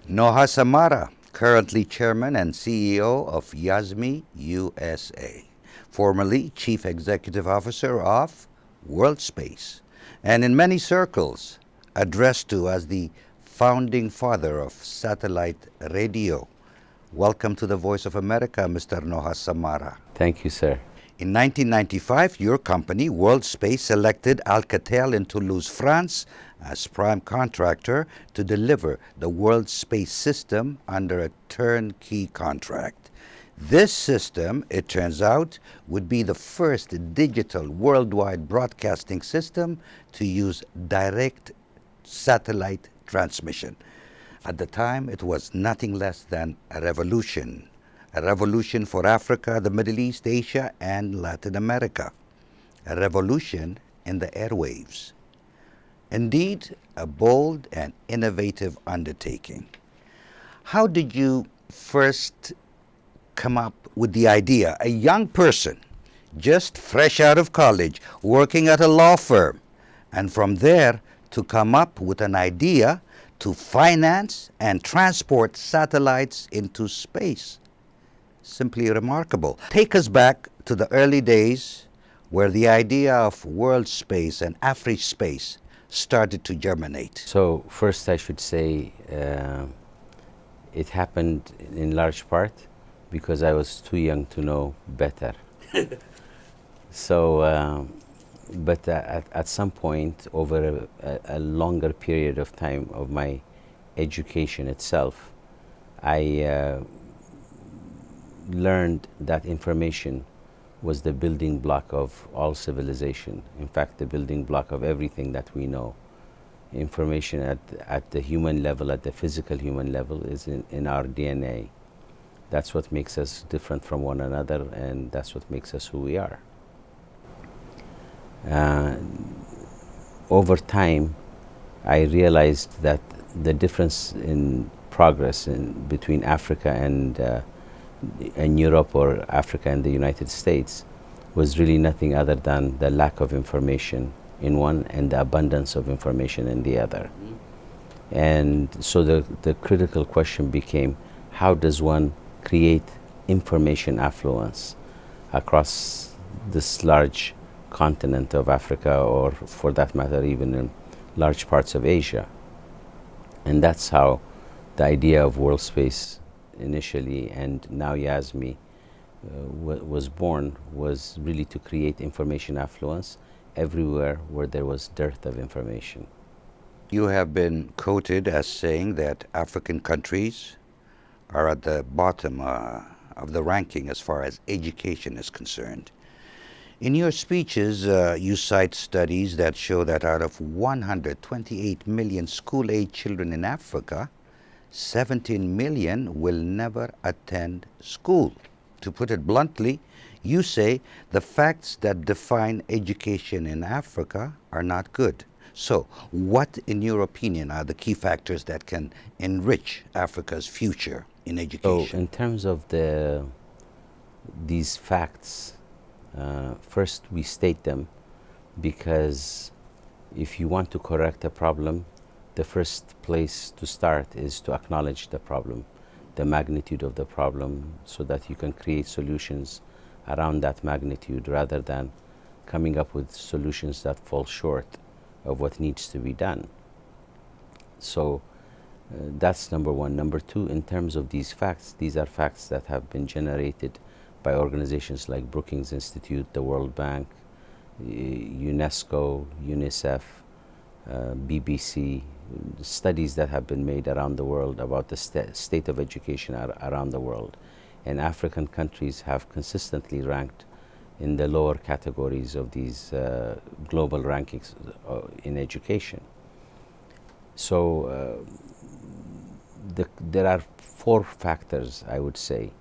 Noah Samara, currently Chairman and CEO of Yazmi USA, formerly Chief Executive Officer of World Space, and in many circles addressed to as the founding father of satellite radio. Welcome to the Voice of America, Mr. Noah Samara. Thank you, sir. In 1995, your company, World Space, selected Alcatel in Toulouse, France, as prime contractor to deliver the World Space system under a turnkey contract. This system, it turns out, would be the first digital worldwide broadcasting system to use direct satellite transmission. At the time, it was nothing less than a revolution for Africa, the Middle East, Asia, and Latin America, a revolution in the airwaves. Indeed, a bold and innovative undertaking. How did you first come up with the idea? A young person, just fresh out of college, working at a law firm, and from there to come up with an idea to finance and transport satellites into space. Simply remarkable. Take us back to the early days where the idea of world space and Afri space started to germinate. So first I should say it happened in large part because I was too young to know better. But at some point over a longer period of time of my education itself, I learned that information was the building block of all civilization. In fact, the building block of everything that we know. Information at the human level, at the physical human level, is in our DNA. That's what makes us different from one another, and that's what makes us who we are. Over time, I realized that the difference in progress between Africa and Europe, or Africa and the United States, was really nothing other than the lack of information in one and the abundance of information in the other. And so the critical question became, how does one create information affluence across this large continent of Africa, or for that matter even in large parts of Asia? And that's how the idea of World Space initially, and now Yazmi, was born, was really to create information affluence everywhere where there was dearth of information. You have been quoted as saying that African countries are at the bottom of the ranking as far as education is concerned. In your speeches, you cite studies that show that out of 128 million school-age children in Africa, 17 million will never attend school. To put it bluntly, you say the facts that define education in Africa are not good. So, what, in your opinion, are the key factors that can enrich Africa's future in education? So, in terms of these facts, first we state them because if you want to correct a problem, the first place to start is to acknowledge the problem, the magnitude of the problem, so that you can create solutions around that magnitude rather than coming up with solutions that fall short of what needs to be done. So that's number one. Number two, in terms of these facts, these are facts that have been generated by organizations like Brookings Institute, the World Bank, UNESCO, UNICEF, BBC, studies that have been made around the world about the state of education around the world. And African countries have consistently ranked in the lower categories of these global rankings in education. So there are four factors, I would say,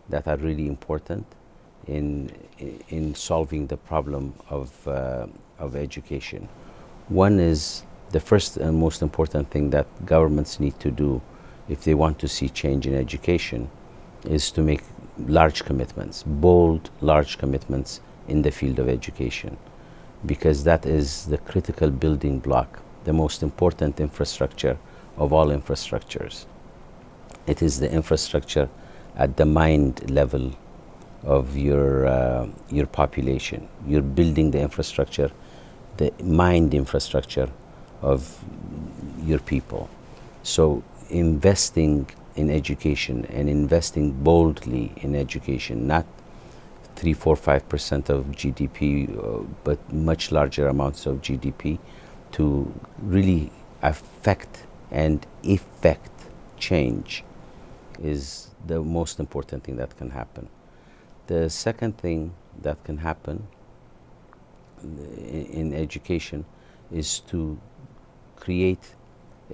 that are really important in solving the problem of education. One is the first and most important thing that governments need to do if they want to see change in education is to make large commitments, bold, large commitments in the field of education, because that is the critical building block the most important infrastructure of all infrastructures. It is the infrastructure at the mind level of your population. You're building the infrastructure, the mind infrastructure of your people. So investing in education and investing boldly in education, not 3, 4, 5% of GDP, but much larger amounts of GDP, to really affect and effect change, is the most important thing that can happen. The second thing that can happen in education is to create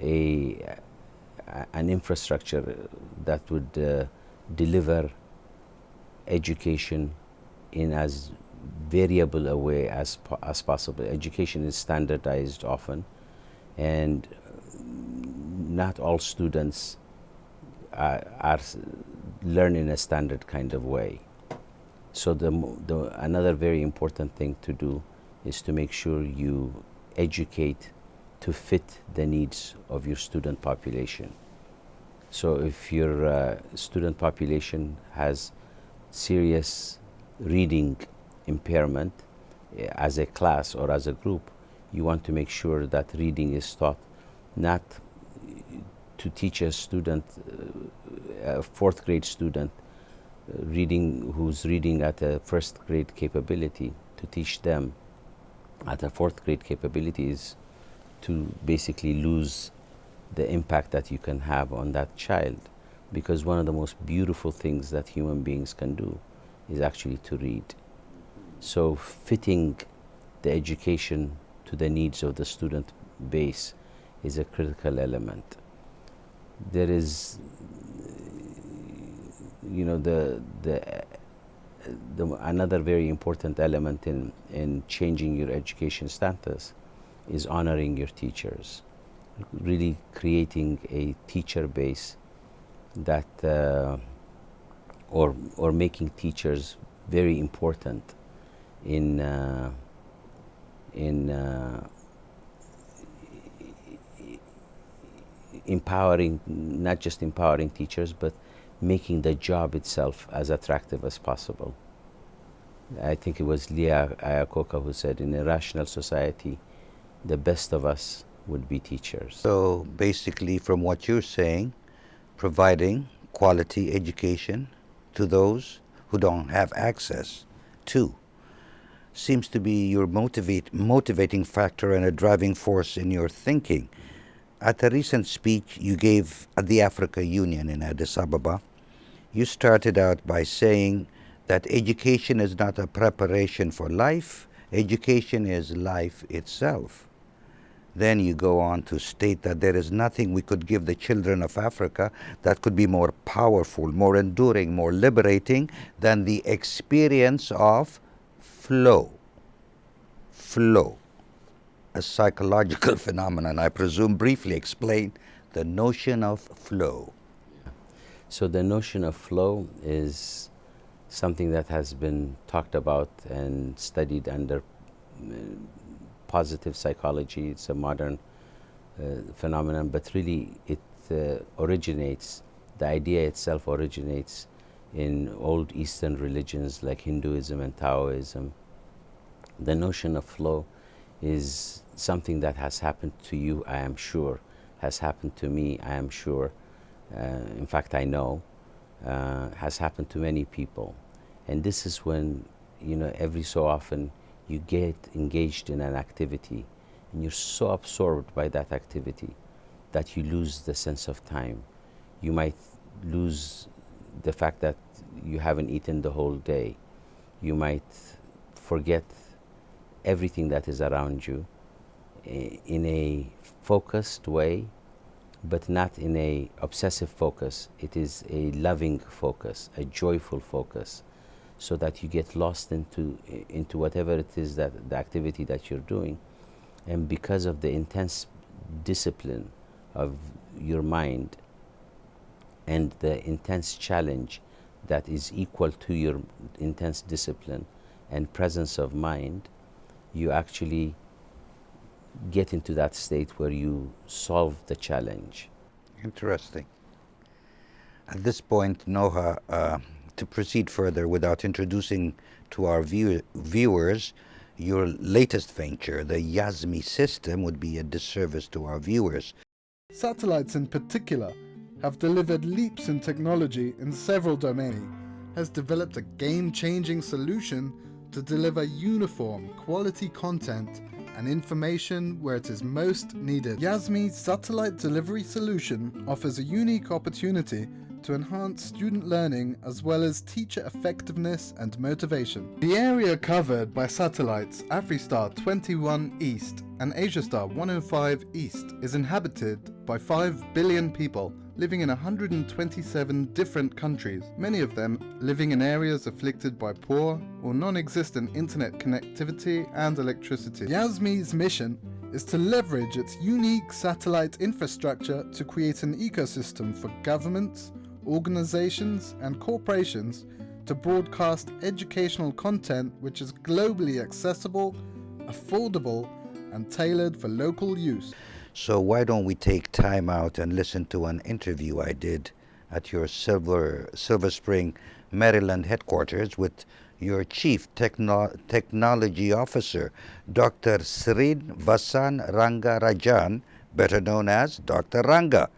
an infrastructure that would deliver education in as variable a way as possible. Education is standardized often, and not all students are learn in a standard kind of way. So another very important thing to do is to make sure you educate to fit the needs of your student population. So if your student population has serious reading impairment as a class or as a group, you want to make sure that reading is taught, not to teach a student, a fourth grade student, who's reading at a first grade capability. To teach them at a fourth grade capability is to basically lose the impact that you can have on that child, because one of the most beautiful things that human beings can do is actually to read. So fitting the education to the needs of the student base is a critical element. There is, another very important element in changing your education status is honoring your teachers, really creating a teacher base that or making teachers very important in empowering, not just empowering teachers, but making the job itself as attractive as possible. I think it was Leah Iacocca who said, in a rational society, the best of us would be teachers. So basically, from what you're saying, providing quality education to those who don't have access to seems to be your motivating factor and a driving force in your thinking. At a recent speech you gave at the Africa Union in Addis Ababa, you started out by saying that education is not a preparation for life, education is life itself. Then you go on to state that there is nothing we could give the children of Africa that could be more powerful, more enduring, more liberating than the experience of flow. Flow, a psychological phenomenon. I presume briefly explain the notion of flow. So the notion of flow is something that has been talked about and studied under positive psychology. It's a modern phenomenon, but really it originates, the idea itself originates in old Eastern religions like Hinduism and Taoism. The notion of flow is something that has happened to you, I am sure, has happened to me, I am sure, in fact I know, has happened to many people. And this is when, every so often you get engaged in an activity and you're so absorbed by that activity that you lose the sense of time. You might lose the fact that you haven't eaten the whole day. You might forget everything that is around you in a focused way, but not in a obsessive focus. It is a loving focus, a joyful focus, so that you get lost into whatever it is, that the activity that you're doing. And because of the intense discipline of your mind and the intense challenge that is equal to your intense discipline and presence of mind, you actually get into that state where you solve the challenge. Interesting. At this point, Noah, to proceed further without introducing to our viewers your latest venture, the Yazmi system, would be a disservice to our viewers. Satellites in particular have delivered leaps in technology in several domains, has developed a game-changing solution to deliver uniform, quality content and information where it is most needed. Yazmi's satellite delivery solution offers a unique opportunity to enhance student learning as well as teacher effectiveness and motivation. The area covered by satellites AfriStar 21 East and AsiaStar 105 East is inhabited by 5 billion people living in 127 different countries, many of them living in areas afflicted by poor or non-existent internet connectivity and electricity. Yazmi's mission is to leverage its unique satellite infrastructure to create an ecosystem for governments, organizations and corporations to broadcast educational content which is globally accessible, affordable and tailored for local use. So why don't we take time out and listen to an interview I did at your Silver Spring, Maryland headquarters with your Chief Technology Officer, Dr. Srinvasan Rangarajan, better known as Dr. Ranga.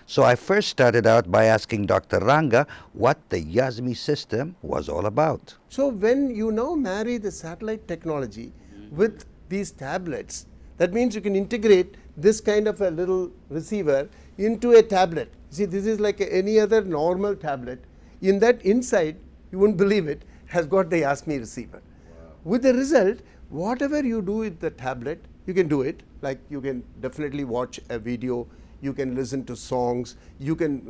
So I first started out by asking Dr. Ranga what the Yazmi system was all about. So when you now marry the satellite technology with these tablets, that means you can integrate this kind of a little receiver into a tablet. See, this is like any other normal tablet. In that inside, you won't believe it, has got the Yazmi receiver. Wow. With the result, whatever you do with the tablet, you can do it. Like you can definitely watch a video, you can listen to songs, you can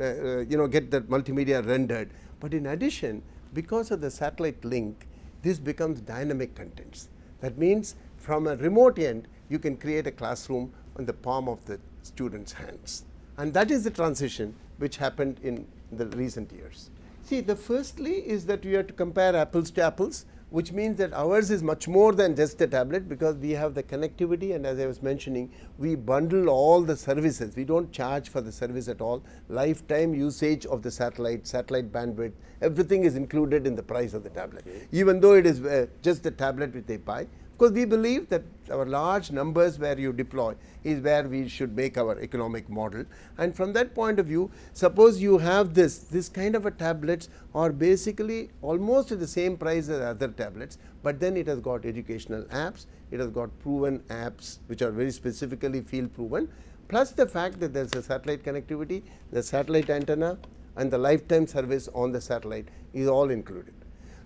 get the multimedia rendered. But in addition, because of the satellite link, this becomes dynamic contents. That means from a remote end, you can create a classroom on the palm of the student's hands. And that is the transition which happened in the recent years. See, the firstly is that we have to compare apples to apples, which means that ours is much more than just a tablet, because we have the connectivity, and as I was mentioning, we bundle all the services. We don't charge for the service at all. Lifetime usage of the satellite bandwidth, everything is included in the price of the tablet, even though it is just the tablet which they buy. Because we believe that our large numbers where you deploy is where we should make our economic model. And from that point of view, suppose you have this kind of a tablets are basically almost at the same price as other tablets, but then it has got educational apps, it has got proven apps which are very specifically field proven, plus the fact that there is a satellite connectivity, the satellite antenna and the lifetime service on the satellite is all included.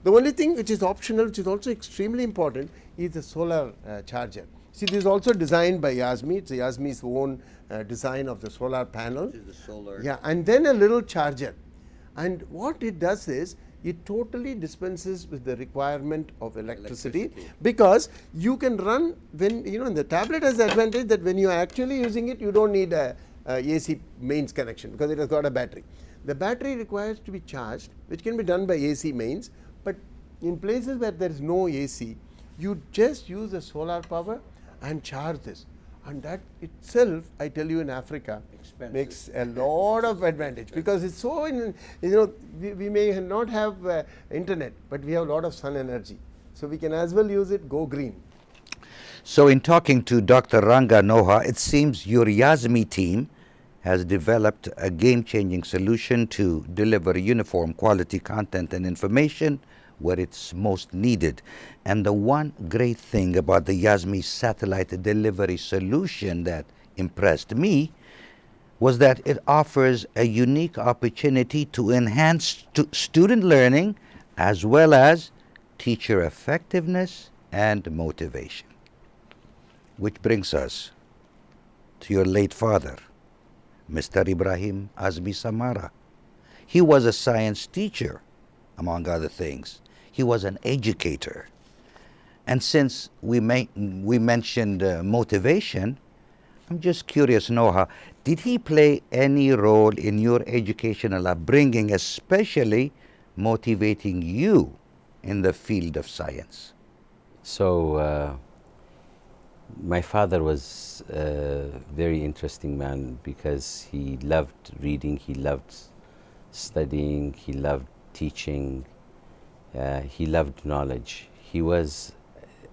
The only thing which is optional, which is also extremely important, is the solar charger. See, this is also designed by Yazmi. It's Yazmi's own design of the solar panel. This is the solar. Yeah, and then a little charger. And what it does is, it totally dispenses with the requirement of electricity, because you can run when, the tablet has the advantage that when you are actually using it, you don't need a AC mains connection because it has got a battery. The battery requires to be charged, which can be done by AC mains. But in places where there is no AC, you just use the solar power and charge this. And that itself, I tell you, in Africa, makes a lot of advantage, because it's so, we may not have internet, but we have a lot of sun energy. So we can as well use it, go green. So in talking to Dr. Ranga Noah, it seems your Yazmi team has developed a game-changing solution to deliver uniform quality content and information where it's most needed. And the one great thing about the Yazmi satellite delivery solution that impressed me was that it offers a unique opportunity to enhance student learning as well as teacher effectiveness and motivation. Which brings us to your late father, Mr. Ibrahim Azmi Samara. He was a science teacher, among other things. He was an educator. And since we mentioned motivation, I'm just curious, Noah, did he play any role in your educational upbringing, especially motivating you in the field of science? So My father was a very interesting man because he loved reading, he loved studying, he loved teaching, he loved knowledge. He was,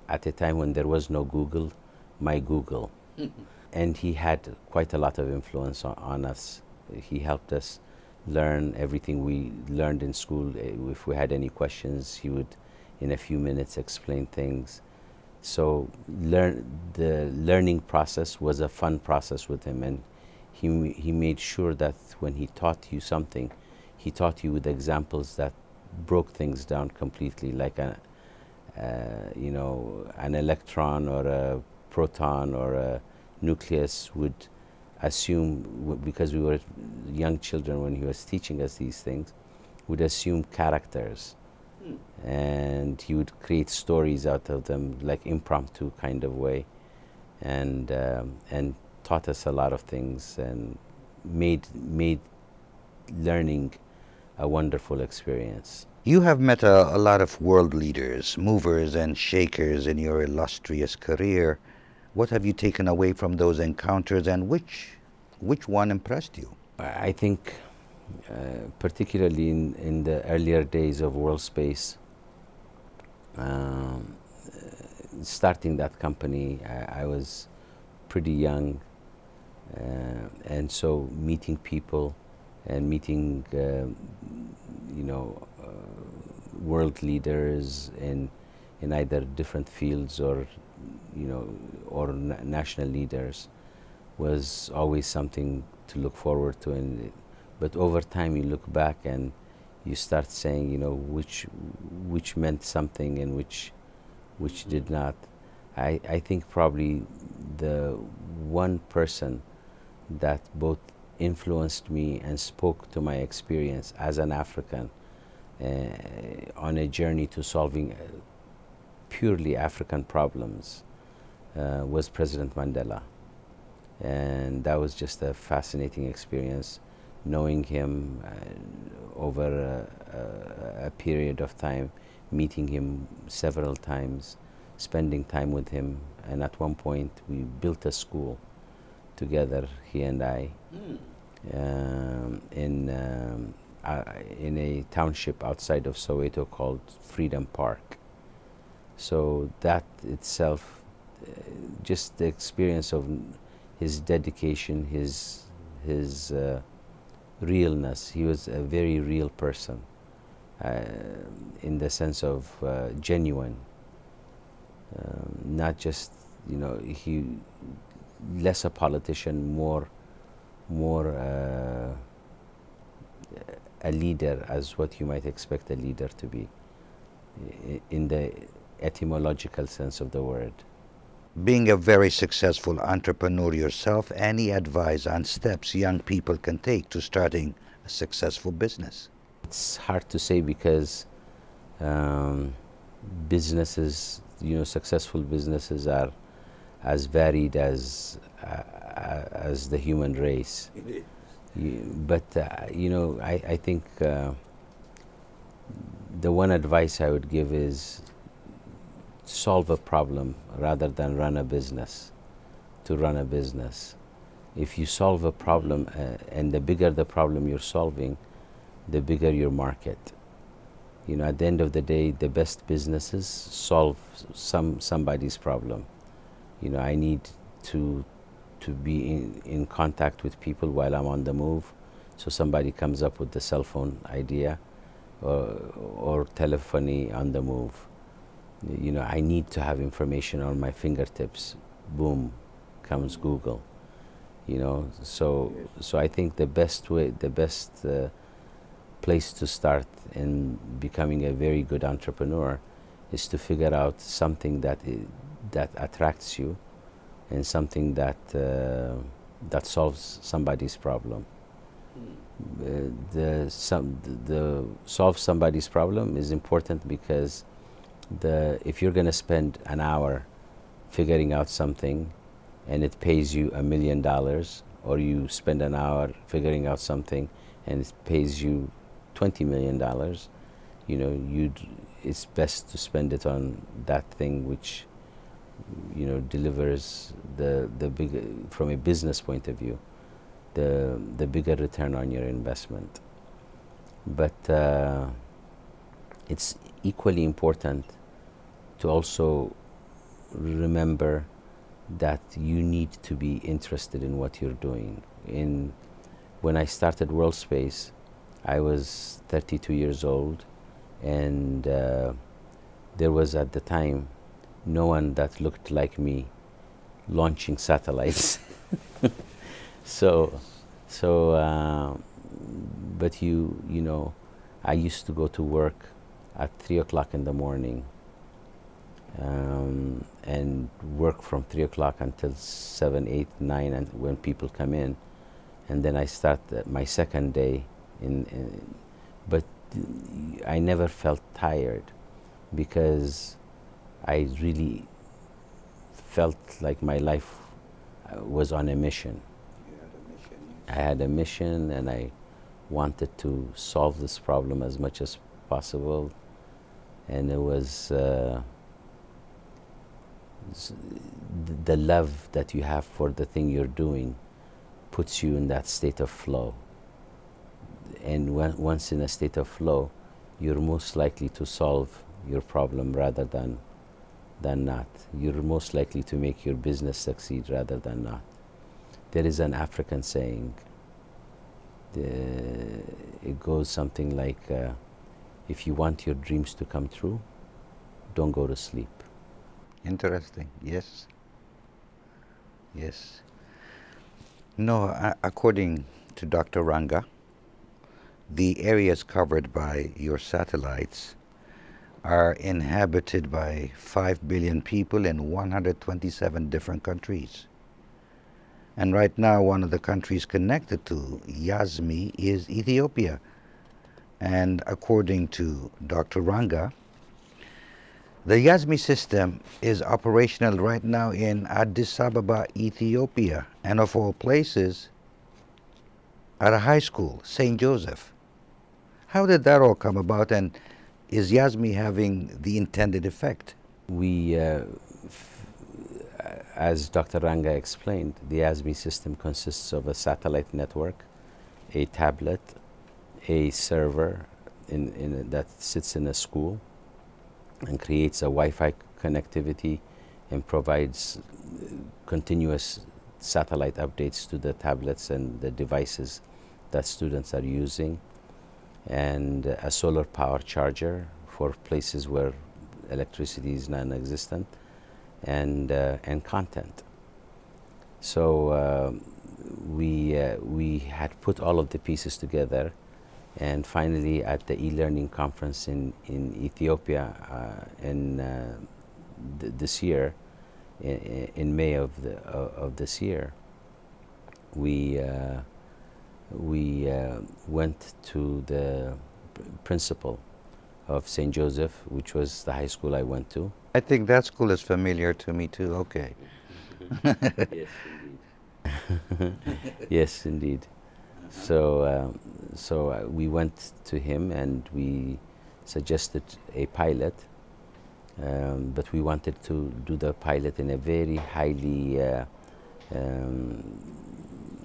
at a time when there was no Google, my Google. And he had quite a lot of influence on us. He helped us learn everything we learned in school. If we had any questions, he would, in a few minutes, explain things. So the learning process was a fun process with him, and he made sure that when he taught you something, he taught you with examples that broke things down completely, like an electron or a proton or a nucleus would assume, because we were young children when he was teaching us these things, would assume characters. And he would create stories out of them, like impromptu kind of way, and taught us a lot of things and made learning a wonderful experience. You have met a lot of world leaders, movers and shakers in your illustrious career. What have you taken away from those encounters, and which one impressed you? I think particularly in the earlier days of world space, starting that company, I was pretty young, and so meeting people and meeting world leaders in either different fields or national leaders was always something to look forward to. But over time, you look back and you start saying, which meant something and which did not. I think probably the one person that both influenced me and spoke to my experience as an African on a journey to solving purely African problems was President Mandela. And that was just a fascinating experience, knowing him over a period of time, meeting him several times, spending time with him. And at one point, we built a school together, he and I, in a township outside of Soweto called Freedom Park. So that itself, just the experience of his dedication, his realness. He was a very real person, in the sense of genuine. Not just, he less a politician, more a leader, as what you might expect a leader to be, in the etymological sense of the word. Being a very successful entrepreneur yourself, any advice on steps young people can take to starting a successful business? It's hard to say because businesses, successful businesses are as varied as the human race. But I think the one advice I would give is solve a problem rather than run a business. To run a business, if you solve a problem, and the bigger the problem you're solving, the bigger your market. At the end of the day, the best businesses solve somebody's problem. I need to be in contact with people while I'm on the move. So somebody comes up with the cell phone idea or telephony on the move. I need to have information on my fingertips. Boom, comes Google. So I think the best place to start in becoming a very good entrepreneur is to figure out something that attracts you, and something that solves somebody's problem. The solve somebody's problem is important because if you're going to spend an hour figuring out something and it pays you $1 million, or you spend an hour figuring out something and it pays you $20 million, it's best to spend it on that thing which delivers the big, from a business point of view, the bigger return on your investment. But it's equally important to also remember that you need to be interested in what you're doing. When I started WorldSpace, I was 32 years old, and there was at the time no one that looked like me launching satellites. But I used to go to work at 3 o'clock in the morning, and work from 3 o'clock until 7, 8, 9, and when people come in. And then I start my second day, but I never felt tired, because I really felt like my life was on a mission. You had a mission. I had a mission, and I wanted to solve this problem as much as possible. And it was the love that you have for the thing you're doing puts you in that state of flow. And once in a state of flow, you're most likely to solve your problem rather than not. You're most likely to make your business succeed rather than not. There is an African saying. It goes something like, if you want your dreams to come true, don't go to sleep. Interesting. Yes. Yes. No, according to Dr. Ranga, the areas covered by your satellites are inhabited by 5 billion people in 127 different countries. And right now, one of the countries connected to Yazmi is Ethiopia. And according to Dr. Ranga, the Yazmi system is operational right now in Addis Ababa, Ethiopia, and of all places, at a high school, St. Joseph. How did that all come about, and is Yazmi having the intended effect? We, as Dr. Ranga explained, the Yazmi system consists of a satellite network, a tablet, a server that sits in a school and creates a Wi-Fi connectivity and provides continuous satellite updates to the tablets and the devices that students are using, and a solar power charger for places where electricity is non-existent, and content. So we had put all of the pieces together, and finally at the e-learning conference in Ethiopia this year, in May of this year, we went to the principal of St. Joseph, which was the high school I went to. I think that school is familiar to me too. Okay. Yes, indeed. Yes, indeed. So we went to him and we suggested a pilot, but we wanted to do the pilot in a very highly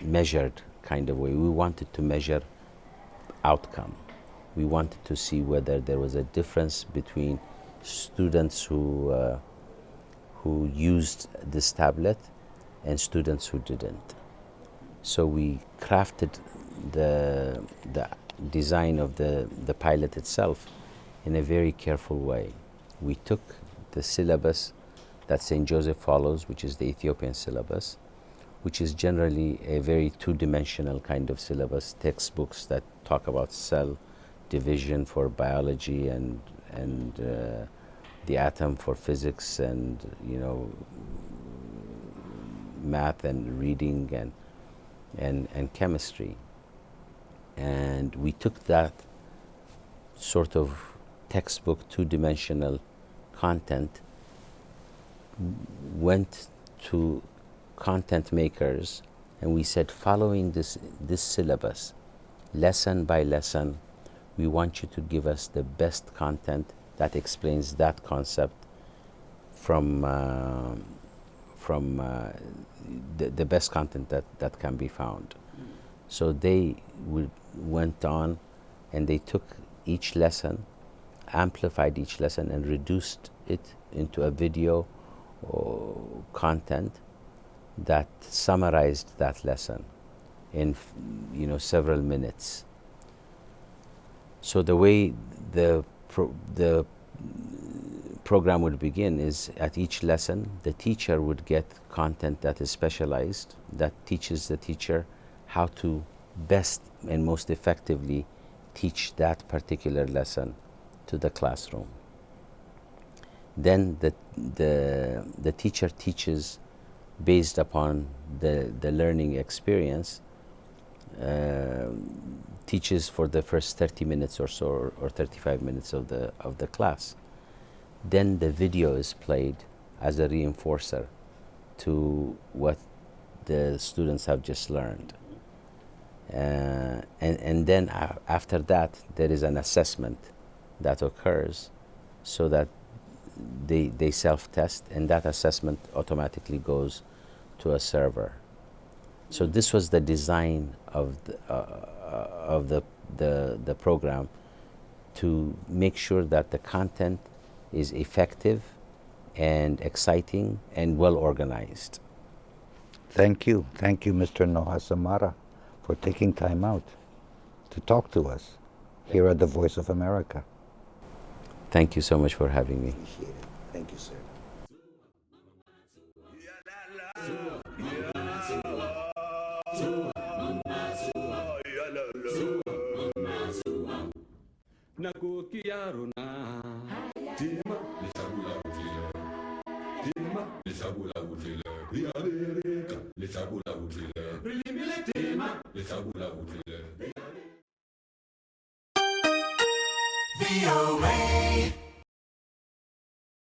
measured kind of way. We wanted to measure outcome. We wanted to see whether there was a difference between students who used this tablet and students who didn't. So we crafted the design of the pilot itself in a very careful way. We took the syllabus that St. Joseph follows, which is the Ethiopian syllabus, which is generally a very two-dimensional kind of syllabus, textbooks that talk about cell division for biology and the atom for physics, and math and reading and chemistry. And we took that sort of textbook two-dimensional content, went to content makers, and we said, following this syllabus, lesson by lesson, we want you to give us the best content that explains that concept from the best content that can be found. So they went on and they took each lesson, amplified each lesson, and reduced it into a video or content that summarized that lesson in several minutes. So the way the program would begin is at each lesson the teacher would get content that is specialized, that teaches the teacher how to best and most effectively teach that particular lesson to the classroom. Then the teacher teaches based upon the learning experience, teaches for the first 30 minutes or so, or 35 minutes of the class. Then the video is played as a reinforcer to what the students have just learned. And then after that, there is an assessment that occurs so that they self-test, and that assessment automatically goes to a server. So this was the design of the program, to make sure that the content is effective and exciting and well organized. Thank you, Mr. Noah Samara, for taking time out to talk to us here at the Voice of America. Thank you so much for having me. Appreciate it. Thank you, sir. VOA.